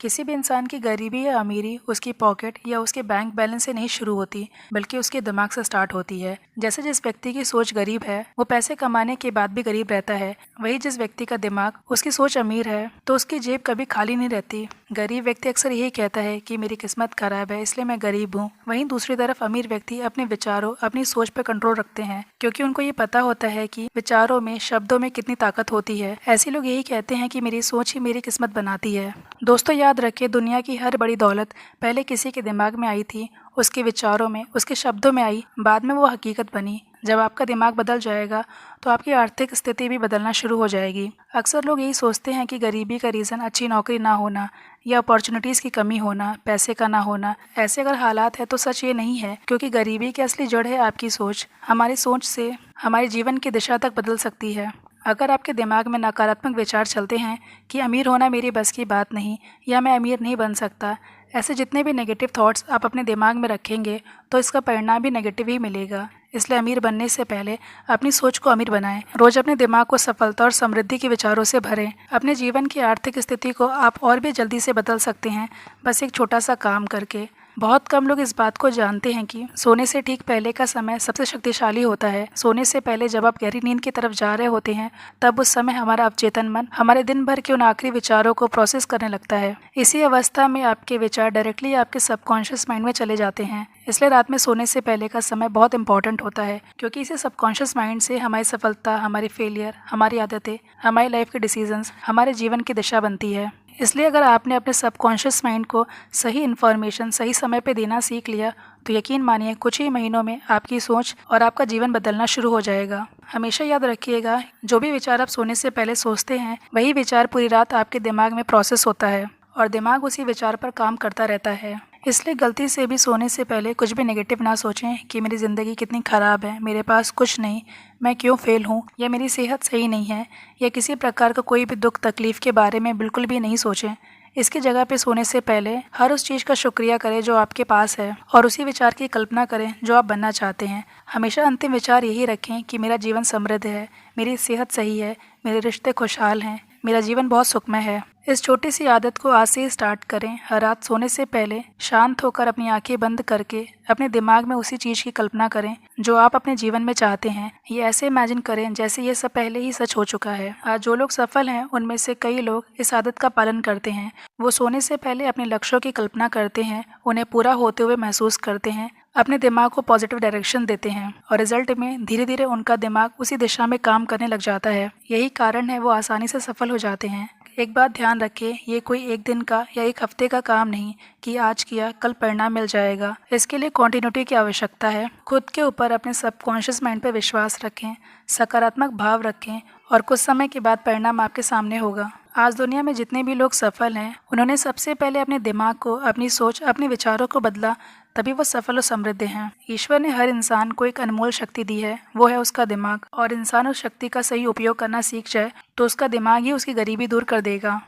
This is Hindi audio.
किसी भी इंसान की गरीबी या अमीरी उसकी पॉकेट या उसके बैंक बैलेंस से नहीं शुरू होती, बल्कि उसके दिमाग से स्टार्ट होती है। जैसे जिस व्यक्ति की सोच गरीब है वो पैसे कमाने के बाद भी गरीब रहता है, वही जिस व्यक्ति का दिमाग उसकी सोच अमीर है तो उसकी जेब कभी खाली नहीं रहती। गरीब व्यक्ति अक्सर यही कहता है कि मेरी किस्मत खराब है इसलिए मैं गरीब हूँ। वहीं दूसरी तरफ अमीर व्यक्ति अपने विचारों अपनी सोच पर कंट्रोल रखते हैं, क्योंकि उनको ये पता होता है कि विचारों में शब्दों में कितनी ताकत होती है। ऐसे लोग यही कहते हैं कि मेरी सोच ही मेरी किस्मत बनाती है। दोस्तों, याद रखिए, दुनिया की हर बड़ी दौलत पहले किसी के दिमाग में आई थी, उसके विचारों में, उसके शब्दों में आई, बाद में वो हकीकत बनी। जब आपका दिमाग बदल जाएगा तो आपकी आर्थिक स्थिति भी बदलना शुरू हो जाएगी। अक्सर लोग यही सोचते हैं कि गरीबी का रीज़न अच्छी नौकरी ना होना या अपॉर्चुनिटीज़ की कमी होना, पैसे का ना होना। ऐसे अगर हालात है तो सच ये नहीं है, क्योंकि गरीबी की असली जड़ है आपकी सोच। हमारी सोच से हमारे जीवन की दिशा तक बदल सकती है। अगर आपके दिमाग में नकारात्मक विचार चलते हैं कि अमीर होना मेरी बस की बात नहीं या मैं अमीर नहीं बन सकता, ऐसे जितने भी नेगेटिव थॉट्स आप अपने दिमाग में रखेंगे तो इसका परिणाम भी नेगेटिव ही मिलेगा। इसलिए अमीर बनने से पहले अपनी सोच को अमीर बनाएं। रोज अपने दिमाग को सफलता और समृद्धि के विचारों से भरें। अपने जीवन की आर्थिक स्थिति को आप और भी जल्दी से बदल सकते हैं, बस एक छोटा सा काम करके। बहुत कम लोग इस बात को जानते हैं कि सोने से ठीक पहले का समय सबसे शक्तिशाली होता है। सोने से पहले जब आप गहरी नींद की तरफ जा रहे होते हैं, तब उस समय हमारा अवचेतन मन हमारे दिन भर के उन आखिरी विचारों को प्रोसेस करने लगता है। इसी अवस्था में आपके विचार डायरेक्टली आपके सबकॉन्शियस माइंड में चले जाते हैं। इसलिए रात में सोने से पहले का समय बहुत इंपॉर्टेंट होता है, क्योंकि इसी सबकॉन्शियस माइंड से हमारी सफलता, हमारी फेलियर, हमारी आदतें, हमारी लाइफ के डिसीजंस, हमारे जीवन की दिशा बनती है। इसलिए अगर आपने अपने सबकॉन्शियस माइंड को सही इन्फॉर्मेशन सही समय पे देना सीख लिया तो यकीन मानिए कुछ ही महीनों में आपकी सोच और आपका जीवन बदलना शुरू हो जाएगा। हमेशा याद रखिएगा, जो भी विचार आप सोने से पहले सोचते हैं वही विचार पूरी रात आपके दिमाग में प्रोसेस होता है और दिमाग उसी विचार पर काम करता रहता है। इसलिए गलती से भी सोने से पहले कुछ भी नेगेटिव ना सोचें कि मेरी ज़िंदगी कितनी ख़राब है, मेरे पास कुछ नहीं, मैं क्यों फेल हूँ, या मेरी सेहत सही नहीं है, या किसी प्रकार का कोई भी दुख तकलीफ़ के बारे में बिल्कुल भी नहीं सोचें। इसकी जगह पे सोने से पहले हर उस चीज़ का शुक्रिया करें जो आपके पास है और उसी विचार की कल्पना करें जो आप बनना चाहते हैं। हमेशा अंतिम विचार यही रखें कि मेरा जीवन समृद्ध है, मेरी सेहत सही है, मेरे रिश्ते खुशहाल हैं, मेरा जीवन बहुत सुखमय है। इस छोटी सी आदत को आज से ही स्टार्ट करें। हर रात सोने से पहले शांत होकर अपनी आंखें बंद करके अपने दिमाग में उसी चीज़ की कल्पना करें जो आप अपने जीवन में चाहते हैं। ये ऐसे इमेजिन करें जैसे ये सब पहले ही सच हो चुका है। आज जो लोग सफल हैं उनमें से कई लोग इस आदत का पालन करते हैं। वो सोने से पहले अपने लक्ष्यों की कल्पना करते हैं, उन्हें पूरा होते हुए महसूस करते हैं, अपने दिमाग को पॉजिटिव डायरेक्शन देते हैं और रिजल्ट में धीरे धीरे उनका दिमाग उसी दिशा में काम करने लग जाता है। यही कारण है वो आसानी से सफल हो जाते हैं। एक बात ध्यान रखें, ये कोई एक दिन का या एक हफ्ते का काम नहीं कि आज किया कल परिणाम मिल जाएगा। इसके लिए कॉन्टिन्यूटी की आवश्यकता है। खुद के ऊपर अपने सबकॉन्शियस माइंड पर विश्वास रखें, सकारात्मक भाव रखें और कुछ समय के बाद परिणाम आपके सामने होगा। आज दुनिया में जितने भी लोग सफल हैं उन्होंने सबसे पहले अपने दिमाग को, अपनी सोच, अपने विचारों को बदला, तभी वो सफल और समृद्ध हैं। ईश्वर ने हर इंसान को एक अनमोल शक्ति दी है, वो है उसका दिमाग, और इंसान उस शक्ति का सही उपयोग करना सीख जाए तो उसका दिमाग ही उसकी गरीबी दूर कर देगा।